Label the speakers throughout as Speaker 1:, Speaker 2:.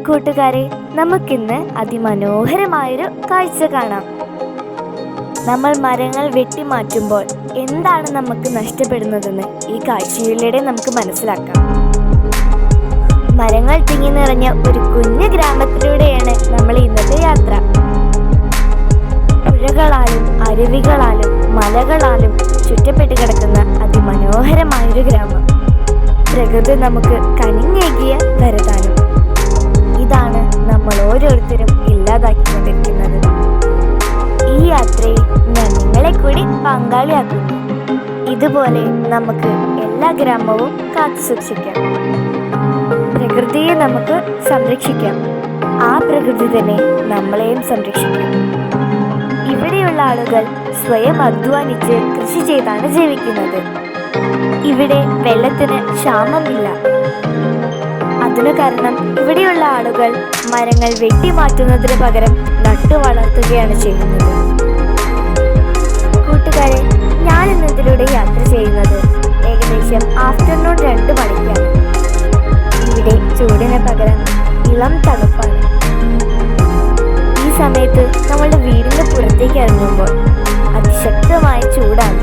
Speaker 1: കൂട്ടുകാരെ, നമുക്കിന്ന് അതിമനോഹരമായൊരു കാഴ്ച കാണാം. നമ്മൾ മരങ്ങൾ വെട്ടിമാറ്റുമ്പോൾ എന്താണ് നമുക്ക് നഷ്ടപ്പെടുന്നതെന്ന് ഈ കാഴ്ചയിലൂടെ നമുക്ക് മനസ്സിലാക്കാം. മരങ്ങൾ തിങ്ങി നിറഞ്ഞ ഒരു കുഞ്ഞു ഗ്രാമത്തിലൂടെയാണ് നമ്മൾ ഇന്നത്തെ യാത്ര. പുഴകളാലും അരുവികളാലും മലകളാലും ചുറ്റപ്പെട്ട് കിടക്കുന്ന അതിമനോഹരമായൊരു ഗ്രാമം. പ്രകൃതി നമുക്ക് കനിഞ്ഞേകിയ വരദാനം. ഇതാണ് നമ്മൾ ഓരോരുത്തരും ഇല്ലാതാക്കിക്കൊണ്ടിരിക്കുന്നത്. ഈ യാത്രയിൽ ഞാൻ നിങ്ങളെ കൂടി പങ്കാളിയാക്കുന്നു. ഇതുപോലെ നമുക്ക് എല്ലാ ഗ്രാമവും കാത്തു സൂക്ഷിക്കാം. പ്രകൃതിയെ നമുക്ക് സംരക്ഷിക്കാം. ആ പ്രകൃതി തന്നെ നമ്മളെയും സംരക്ഷിക്കും. ഇവിടെയുള്ള ആളുകൾ സ്വയം അധ്വാനിച്ച് കൃഷി ചെയ്താണ് ജീവിക്കുന്നത്. ഇവിടെ വെള്ളത്തിന് ക്ഷാമമില്ല. അതിനു കാരണം ഇവിടെയുള്ള ആളുകൾ മരങ്ങൾ വെട്ടിമാറ്റുന്നതിന് പകരം നട്ടു വളർത്തുകയാണ് ചെയ്യുന്നത്. കൂട്ടുകാരെ, ഞാൻ ഇന്നതിലൂടെ യാത്ര ചെയ്യുന്നത് ഏകദേശം ആഫ്റ്റർനൂൺ 2 മണിക്കാണ്. ഇവിടെ ചൂടിന് പകരം ഇളം തണുപ്പാണ്. ഈ സമയത്ത് നമ്മളുടെ വീടിന്റെ പുറത്തേക്ക് ഇറങ്ങുമ്പോൾ അതിശക്തമായ ചൂടാണ്.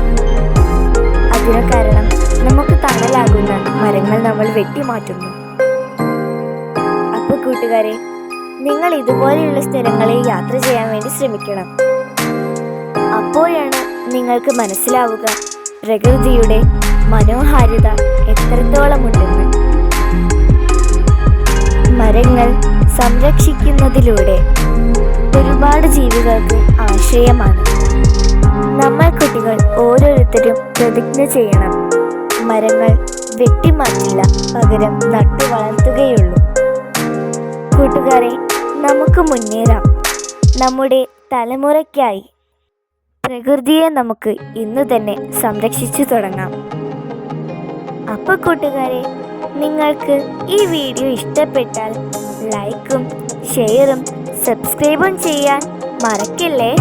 Speaker 1: അതിനു കാരണം നമുക്ക് തണലാകുന്ന മരങ്ങൾ നമ്മൾ വെട്ടിമാറ്റുന്നു. അപ്പോൾ കൂട്ടുകാരെ, നിങ്ങൾ ഇതുപോലെയുള്ള സ്ഥലങ്ങളിൽ യാത്ര ചെയ്യാൻ വേണ്ടി ശ്രമിക്കണം. അപ്പോഴാണ് നിങ്ങൾക്ക് മനസ്സിലാവുക പ്രകൃതിയുടെ മനോഹാരിത എത്രത്തോളമുണ്ടെന്ന്. മരങ്ങൾ സംരക്ഷിക്കുന്നതിലൂടെ ഒരുപാട് ജീവികൾക്ക് ആശ്രയമാണ്. നമ്മൾ കുട്ടികൾ ഓരോരുത്തരും പ്രതിജ്ഞ ചെയ്യണം. മരങ്ങൾ വെട്ടിമാറ്റില്ല, പകരം നട്ടു വളർത്തുകയുള്ളൂ. കൂട്ടുകാരെ, നമുക്ക് മുന്നേറാം. നമ്മുടെ തലമുറയ്ക്കായി പ്രകൃതിയെ നമുക്ക് ഇന്നു തന്നെ സംരക്ഷിച്ചു തുടങ്ങാം. അപ്പോൾ കൂട്ടുകാരെ, നിങ്ങൾക്ക് ഈ വീഡിയോ ഇഷ്ടപ്പെട്ടാൽ ലൈക്കും ഷെയറും സബ്സ്ക്രൈബും ചെയ്യാൻ മറക്കില്ലേ.